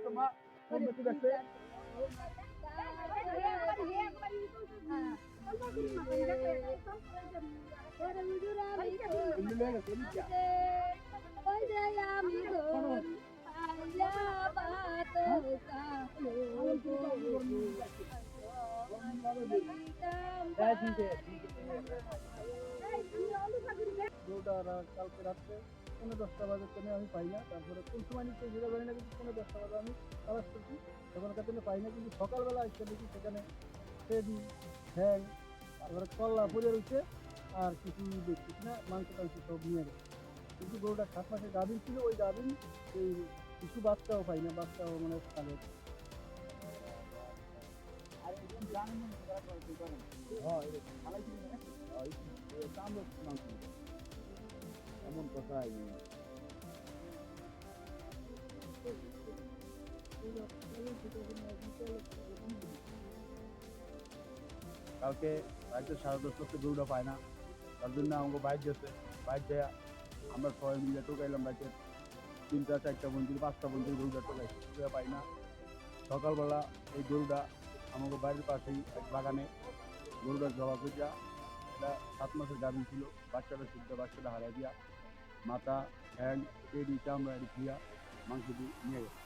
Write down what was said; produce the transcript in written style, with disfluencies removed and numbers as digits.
তো মা কোন বেশি দেখছে কালকে রাত্রে 10:30 বাজে ট্রেনে আমি পাই না, তারপরে কোন সময় নিচ্ছে সেটা জানি না, কিন্তু 10:30 বাজে আমি তালাশ করছি, তখন ট্রেনে পাই না, কিন্তু সকালবেলা এসে দেখি সেখানে পেঁয়াজি, ঠ্যাং, তারপরে কল্লা পড়ে রয়েছে, আর কিছু দেখছি না মাংস টাংস সব নিয়ে গেছে। কিন্তু গরুটা 7 মাসের গাভীর ছিল, ওই গাভীর এই কিছু বাচ্চাও পাই না, বাচ্চাও মানে খাবে। আর একজন জানেন না যারা করে করেন হ্যাঁ এরকম ভালাই ছিল না চামড়া মাংস এমন কথাই কালকে রাইতে 10:30 গরুটা পায় না, তার জন্য আমাকে বাইর যেতে বাইর যায়, আমরা সবাই মিলে টোকাইলাম বাইকে, 3টা 4টা বন্ধু 5টা বন্ধু গরুটা টোকাইছি, পাই না। সকালবেলা এই গরুটা আমাকে বাড়ির পাশেই এক বাগানে গরুটা জবা করিয়া, এটা 7 মাসের গাভীর ছিল, বাচ্চাটা শুদ্ধ, বাচ্চাটা হারাই দিয়া মাথা ঠ্যাং পেডি চামড়া এটি ধুইয়া মাংস দিয়ে নিয়ে গেছে।